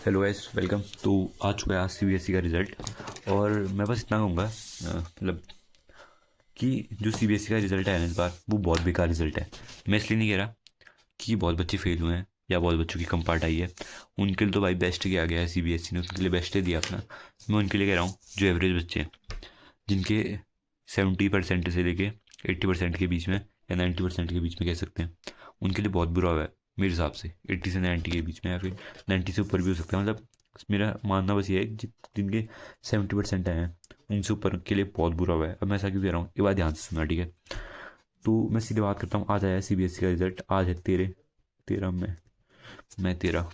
Hello guys, welcome. तो आ चुका है आज सीबीएसई का रिज़ल्ट। और मैं बस इतना कहूँगा मतलब कि जो सीबीएसई का रिज़ल्ट है ना इस बार, वो बहुत बेकार रिज़ल्ट है। मैं इसलिए नहीं कह रहा कि बहुत बच्चे फेल हुए हैं या बहुत बच्चों की कम पार्ट आई है। उनके लिए तो भाई बेस्ट किया गया है, सीबीएसई ने उनके लिए बेस्ट दिया अपना। मैं उनके लिए कह रहा हूँ जो एवरेज बच्चे हैं, जिनके 70% से लेके 80% के बीच में या 90% के बीच में कह सकते हैं, उनके लिए बहुत बुरा हुआ है मेरे हिसाब से। 80 से 90 के बीच में या फिर 90 से ऊपर भी हो सकता है। मतलब मेरा मानना बस ये है कि जिनके 70% आए हैं उनसे ऊपर के लिए बहुत बुरा हुआ है। अब मैं ऐसा क्यों कह रहा हूँ, ये बात ध्यान से सुनना, ठीक है। तो मैं सीधे बात करता हूँ। आज आया है सीबीएसई का रिजल्ट, आज है 13 में 13,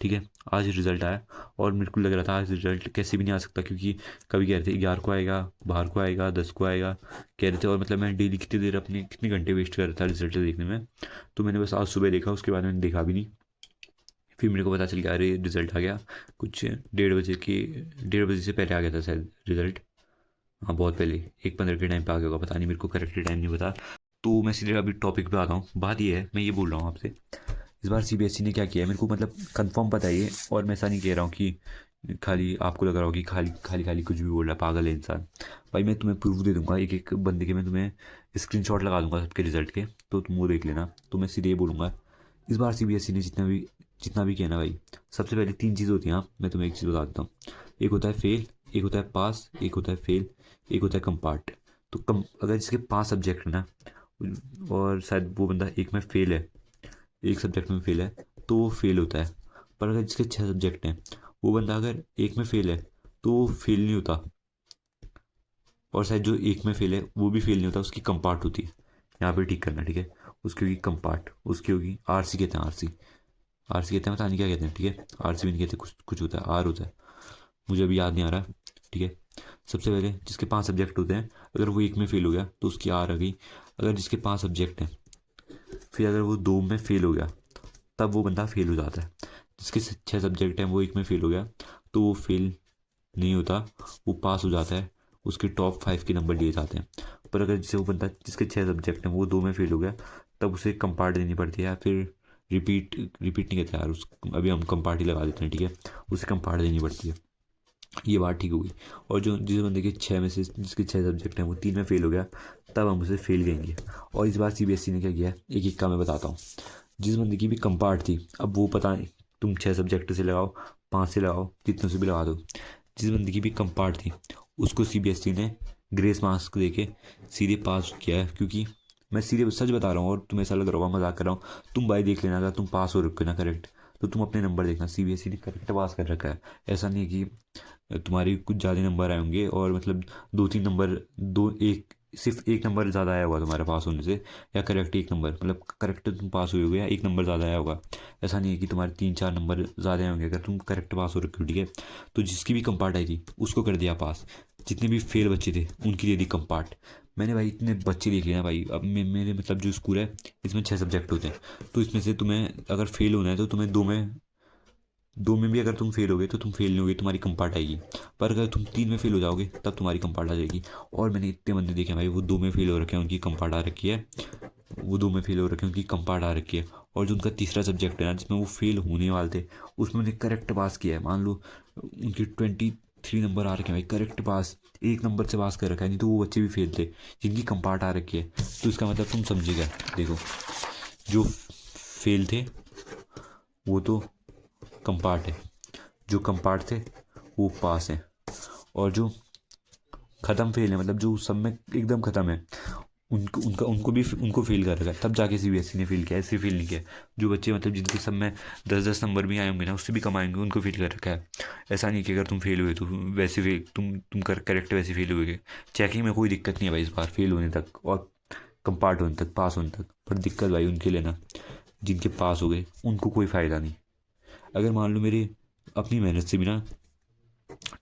ठीक है। आज रिजल्ट आया और मेरे को लग रहा था आज रिजल्ट कैसे भी नहीं आ सकता, क्योंकि कभी कह रहे थे 11 को आएगा, 12 को आएगा, 10 को आएगा कह रहे थे। और मतलब मैं डेली कितनी देर अपने कितने घंटे वेस्ट कर रहा था रिजल्ट देखने में। तो मैंने बस आज सुबह देखा, उसके बाद मैंने देखा भी नहीं। फिर मेरे को पता चल गया अरे रिजल्ट आ गया कुछ 1:30 की, 1:30 से पहले आ गया था शायद रिजल्ट। हाँ, बहुत पहले, 1:15 के टाइम पे आ गया होगा, पता नहीं, मेरे को करेक्ट टाइम नहीं पता। तो मैं सीधे अभी टॉपिक पे आता हूँ। बात ये है, मैं ये बोल रहा हूँ आपसे, इस बार सीबीएसई ने क्या किया है मेरे को मतलब कंफर्म पता है ये। और मैं ऐसा नहीं कह रहा हूँ कि खाली आपको लग रहा हो कि खाली खाली खाली कुछ भी बोल रहा है, पागल है इंसान। भाई मैं तुम्हें प्रूफ दे दूंगा, एक एक बंदे के मैं तुम्हें स्क्रीनशॉट लगा दूंगा सबके रिजल्ट के, तो तुम वो देख लेना। तो मैं सीधे ये बोलूँगा, इस बार सीबीएसई ने जितना भी किया ना भाई, सबसे पहले 3 चीज़ होती हैं। हाँ, मैं तुम्हें एक चीज़ बता देता हूँ। एक होता है फेल, एक होता है पास, एक होता है फेल, एक होता है कंपार्ट। तो कम अगर जिसके 5 सब्जेक्ट है ना, और शायद वो बंदा एक में फेल है, एक सब्जेक्ट में फेल है, तो वो फेल होता है। पर अगर जिसके 6 सब्जेक्ट हैं, वो बंदा अगर एक में फेल है तो वो फेल नहीं होता। और शायद जो एक में फेल है वो भी फेल नहीं होता, उसकी कंपार्ट होती है। यहाँ पे ठीक करना, ठीक है। उसकी होगी कंपार्ट, उसकी होगी आरसी, कहते हैं आरसी। आरसी कहते हैं, पता नहीं क्या कहते हैं, ठीक है। आरसी भी नहीं कहते, कुछ कुछ होता है, आर होता है, मुझे अभी याद नहीं आ रहा, ठीक है। सबसे पहले जिसके 5 सब्जेक्ट होते हैं, अगर वो एक में फेल हो गया तो उसकी आर आ गई। अगर जिसके 5 सब्जेक्ट हैं, फिर अगर वो 2 में फेल हो गया, तब वो बंदा फेल हो जाता है। जिसके 6 सब्जेक्ट हैं, वो एक में फेल हो गया तो वो फेल नहीं होता, वो पास हो जाता है। उसके टॉप 5 के नंबर लिए जाते हैं। पर अगर जिसे वो बंदा जिसके 6 सब्जेक्ट हैं वो 2 में फेल हो गया, तब उसे कंपार्ट देनी पड़ती है, या फिर रिपीट रिपीट नहीं कहते यार उस, अभी हम कंपार्ट ही लगा देते हैं, ठीक है। उसे कंपार्ट देनी पड़ती है। ये बात ठीक हो गई। और जो जिस बंदे के 6 में से जिसके 6 सब्जेक्ट हैं वो 3 में फेल हो गया, तब हम उसे फेल कहेंगे। और इस बार सीबीएसई ने क्या किया, एक एक का मैं बताता हूँ। जिस बंदे की भी कंपार्ट थी, अब वो पता नहीं, तुम 6 सब्जेक्ट से लगाओ, 5 से लगाओ, जितनों से भी लगा दो, जिस बंदे की भी कंपार्ट थी उसको सीबीएसई ने ग्रेस मार्क्स दे के सीधे पास किया है। क्योंकि मैं सीधे सच बता रहा हूँ, और तुम्हें ऐसा लग रहा होगा मजाक कर रहा हूँ, तुम भाई देख लेना, अगर तुम पास हो रखे ना करेक्ट, तो तुम अपने नंबर देखना, सीबीएसई ने करेक्ट पास कर रखा है। ऐसा नहीं है कि तुम्हारी कुछ ज़्यादा नंबर आए होंगे और मतलब 2-3 नंबर, दो एक सिर्फ एक नंबर ज़्यादा आया होगा तुम्हारे पास होने से, या करेक्ट एक नंबर, मतलब करेक्ट तुम पास हुए होगे या एक नंबर ज़्यादा आया होगा। ऐसा नहीं है कि तुम्हारे 3-4 नंबर ज़्यादा आए होंगे अगर तुम करेक्ट पास हो रखे हो, ठीक है। तो जिसकी भी कंपार्ट आई थी उसको कर दिया पास। जितने भी फेल बच्चे थे उनकी दे दी कंपार्ट। मैंने भाई इतने बच्चे देख लिए ना भाई। अब मेरे मतलब जो स्कूल है, इसमें 6 सब्जेक्ट होते हैं, तो इसमें से तुम्हें अगर फेल होना है तो तुम्हें दो में भी अगर तुम फेल होगे तो तुम फेल नहीं होगे, तुम्हारी कंपार्ट आएगी। पर अगर तुम 3 में फेल हो जाओगे तब तुम्हारी कंपार्ट आ जाएगी। और मैंने इतने बंदे देखे हैं भाई, वो 2 में फेल हो रखे हैं, उनकी कंपार्ट आ रखी है। वो 2 में फेल हो रखे हैं, उनकी कंपार्ट आ रखी है। और जो उनका तीसरा सब्जेक्ट है ना, जिसमें वो फेल होने वाले थे, उसमें उन्हें करेक्ट पास किया है। मान लो उनकी 23 नंबर आ रखे हैं भाई, करेक्ट पास, एक नंबर से पास कर रखा है, नहीं तो वो बच्चे भी फेल थे जिनकी कंपार्ट आ रखी है। तो इसका मतलब तुम समझिएगा, देखो, जो फेल थे वो तो कंपार्ट है, जो कंपार्ट थे वो पास हैं, और जो ख़त्म फेल है, मतलब जो सब में एकदम ख़त्म है, उनको फेल कर रखा है। तब जाके सीबीएसई ने फेल किया, ऐसे फेल नहीं किया। जो बच्चे मतलब जिनके सब में 10-10 नंबर भी आए होंगे ना, उससे भी कम आएंगे, उनको फेल कर रखा है। ऐसा नहीं कि अगर तुम फेल हुए तो वैसे फेल, तुम कर करेक्ट वैसे फेल हुए। चेकिंग में कोई दिक्कत नहीं है भाई इस बार, फेल होने तक और कंपार्ट होने तक, पास होने तक। पर दिक्कत भाई उनके लिए ना, जिनके पास हो गए उनको कोई फ़ायदा नहीं। अगर मान लो मेरे अपनी मेहनत से भी ना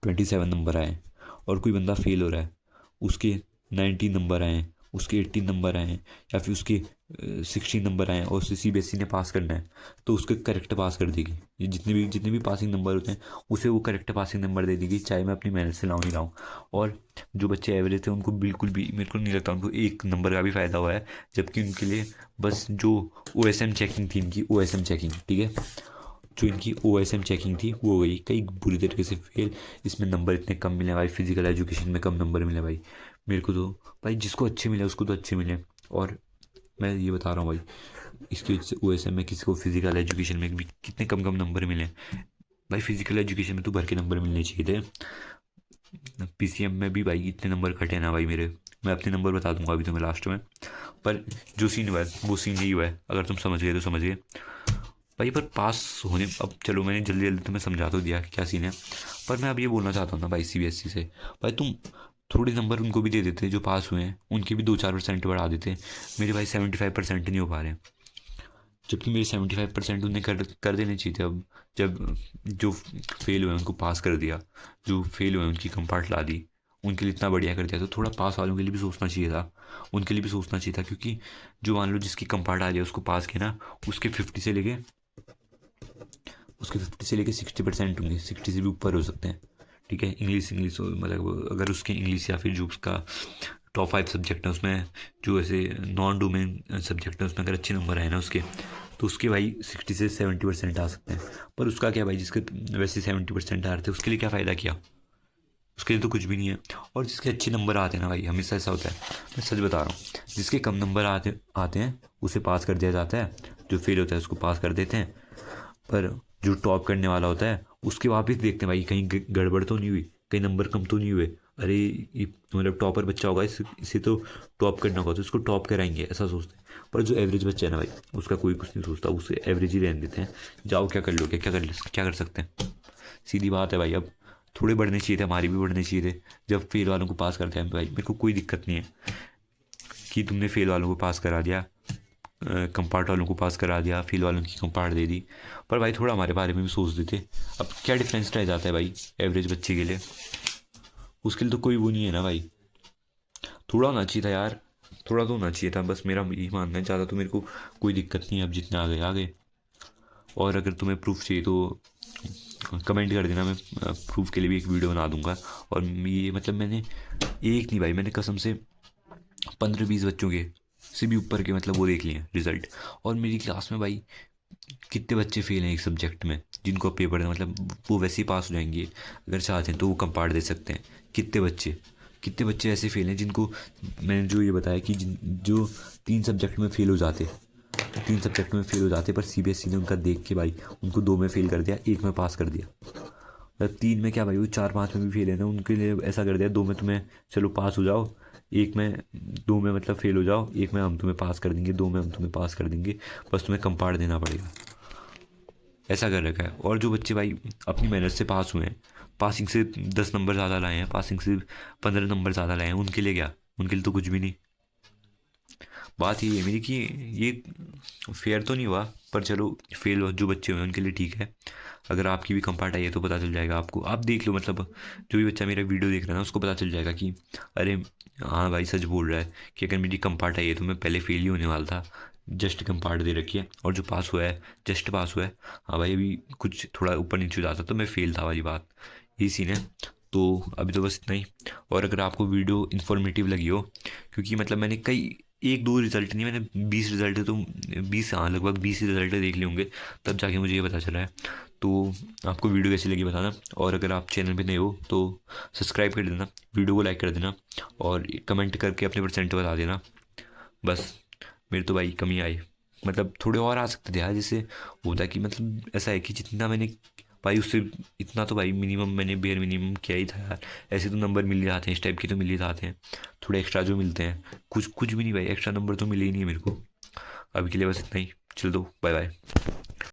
27 नंबर आए, और कोई बंदा फेल हो रहा है, उसके 19 नंबर आए, उसके 18 नंबर आए, या फिर उसके 16 नंबर आए, और उसे सीबीएसई ने पास करना है, तो उसके करेक्ट पास कर देगी। ये जितने भी पासिंग नंबर होते हैं, उसे वो करेक्ट पासिंग नंबर दे देगी, चाहे मैं अपनी मेहनत से लाऊं नहीं लाऊं। और जो बच्चे एवरेज थे उनको बिल्कुल भी, मेरे को नहीं लगता उनको एक नंबर का भी फ़ायदा हुआ है। जबकि उनके लिए बस जो ओ एस एम चेकिंग थी, इनकी ओ एस एम चेकिंग, ठीक है, जो इनकी OSM चेकिंग थी वो हो गई कई बुरी तरीके से फेल। इसमें नंबर इतने कम मिले भाई, फिजिकल एजुकेशन में कम नंबर मिले भाई मेरे को। तो भाई जिसको अच्छे मिले उसको तो अच्छे मिले, और मैं ये बता रहा हूँ भाई इसकी वजह से OSM में किसी को फिजिकल एजुकेशन में भी कितने कम कम नंबर मिले भाई। फिजिकल एजुकेशन में तो भर के नंबर मिलने चाहिए थे। PCM में भी भाई इतने नंबर कटे ना भाई मेरे, मैं अपने नंबर बता दूंगा अभी तुम्हें लास्ट में। पर जो सीन हुआ है वो सीन यही हुआ है, अगर तुम समझ गए तो समझ गए भाई। पर पास होने, अब चलो मैंने जल्दी जल्दी तुम्हें समझा तो दिया क्या सीन है, पर मैं अब ये बोलना चाहता हूँ ना भाई CBSE से, भाई तुम थोड़े नंबर उनको भी दे देते जो पास हुए हैं, उनके भी 2-4% बढ़ा देते। मेरे भाई 75% नहीं हो पा रहे हैं, जबकि मेरे 75% उन्हें कर देने चाहिए थे। अब जब जो फेल हुए उनको पास कर दिया, जो फेल हुए उनकी कंपार्ट ला दी, उनके लिए इतना बढ़िया कर दिया, तो थोड़ा पास वालों के लिए भी सोचना चाहिए था, उनके लिए भी सोचना चाहिए था। क्योंकि जो मान लो जिसकी कंपार्ट आ रही है उसको पास किया ना, उसके 50 से लेके 60% होंगे, 60 से भी ऊपर हो सकते हैं। ठीक है, इंग्लिश मतलब अगर उसके इंग्लिश या फिर जो उसका टॉप 5 सब्जेक्ट है उसमें, जो ऐसे नॉन डोमेन सब्जेक्ट है उसमें अगर अच्छे नंबर आए ना उसके, तो उसके भाई 60 से 70% आ सकते हैं। पर उसका क्या भाई, जिसके वैसे 70% आ रहे थे उसके लिए क्या फ़ायदा किया, उसके लिए तो कुछ भी नहीं है। और जिसके अच्छे नंबर आते हैं ना भाई, हमेशा ऐसा होता है, मैं सच बता रहा हूँ, जिसके कम नंबर आते आते हैं उसे पास कर दिया जाता है, जो फेल होता है उसको पास कर देते हैं। पर जो टॉप करने वाला होता है उसके वापस देखते हैं भाई कहीं गड़बड़ तो नहीं हुई, कहीं नंबर कम तो नहीं हुए। अरे ये मतलब टॉपर बच्चा होगा, इसे तो टॉप करना होगा तो इसको टॉप कराएंगे, ऐसा सोचते हैं। पर जो एवरेज बच्चा है ना भाई, उसका कोई कुछ नहीं सोचता, उसे एवरेज ही रहने देते हैं। जाओ क्या कर लोगे, क्या कर सकते हैं, सीधी बात है भाई। अब थोड़े बढ़ने चाहिए थे, हमारी भी बढ़ने चाहिए थे। जब फेल वालों को पास करते हैं भाई, मेरे को कोई दिक्कत नहीं है कि तुमने फेल वालों को पास करा दिया, कंपार्ट वालों को पास करा दिया, फेल वालों की कंपार्ट दे दी। पर भाई थोड़ा हमारे बारे में भी सोच देते। अब क्या डिफरेंस रह जाता है भाई एवरेज बच्चे के लिए, उसके लिए तो कोई वो नहीं है ना भाई। थोड़ा होना चाहिए था यार, थोड़ा तो होना चाहिए था, बस मेरा यही मानना है। ज़्यादा तो मेरे को कोई दिक्कत नहीं है, अब जितने आ गए आ गए। और अगर तुम्हें प्रूफ चाहिए तो कमेंट कर देना, मैं प्रूफ के लिए भी एक वीडियो बना दूंगा। और ये मतलब मैंने एक नहीं भाई, मैंने कसम से 15-20 बच्चों के से भी ऊपर के मतलब वो देख लिए रिजल्ट। और मेरी क्लास में भाई कितने बच्चे फेल हैं एक सब्जेक्ट में, जिनको पेपर है मतलब वो वैसे ही पास हो जाएंगे, अगर चाहते हैं तो वो कंपार्ट दे सकते हैं। कितने बच्चे ऐसे फेल हैं जिनको मैंने जो ये बताया कि जो 3 सब्जेक्ट में फेल हो जाते, 3 सब्जेक्ट में फेल हो जाते, पर CBSE ने उनका देख के भाई उनको 2 में फेल कर दिया, 1 में पास कर दिया। मतलब 3 में क्या भाई, वो 4-5 में भी फेल है ना, उनके लिए ऐसा कर दिया 2 में तुम्हें चलो पास हो जाओ, 1 में 2 में मतलब फेल हो जाओ, 1 में हम तुम्हें पास कर देंगे, 2 में हम तुम्हें पास कर देंगे, बस तुम्हें कंपार्ट देना पड़ेगा, ऐसा कर रखा है। और जो बच्चे भाई अपनी मेहनत से पास हुए हैं, पासिंग से 10 नंबर ज़्यादा लाए हैं, पासिंग से 15 नंबर ज़्यादा लाए हैं, उनके लिए क्या, उनके लिए तो कुछ भी नहीं। बात ये है मेरी कि ये फेयर तो नहीं हुआ, पर चलो फेल जो बच्चे हुए उनके लिए ठीक है। अगर आपकी भी कंपार्ट आई है तो पता चल जाएगा आपको, आप देख लो, मतलब जो भी बच्चा मेरा वीडियो देख रहा है ना उसको पता चल जाएगा कि अरे हाँ भाई सच बोल रहा है, कि अगर मेरी कंपार्ट आई है तो मैं पहले फेल ही होने वाला था, जस्ट कंपार्ट दे रखी है। और जो पास हुआ है जस्ट पास हुआ है, हाँ भाई अभी कुछ थोड़ा ऊपर नीचे हो जाता तो मैं फेल था वाली बात, ये सीन है। तो अभी तो बस इतना ही। और अगर आपको वीडियो इन्फॉर्मेटिव लगी हो, क्योंकि मतलब मैंने कई 1-2 रिजल्ट नहीं, मैंने 20 रिजल्ट तो 20, हाँ लगभग 20 रिजल्ट देख लिए होंगे, तब जाके मुझे ये पता चला है। तो आपको वीडियो कैसी लगी बताना, और अगर आप चैनल पे नए हो तो सब्सक्राइब कर देना, वीडियो को लाइक कर देना, और कमेंट करके अपने परसेंट बता देना। बस मेरे तो भाई कमी आई, मतलब थोड़े और आ सकते थे यार, जैसे होता कि मतलब ऐसा है कि जितना मैंने भाई उससे, इतना तो भाई मिनिमम मैंने बेयर मिनिमम किया ही था यार। ऐसे तो नंबर मिल ही जाते हैं, इस टाइप के तो मिल ही जाते हैं, थोड़े एक्स्ट्रा जो मिलते हैं, कुछ कुछ भी नहीं भाई, एक्स्ट्रा नंबर तो मिले ही नहीं है मेरे को। अभी के लिए बस इतना ही, चल दो, बाय बाय।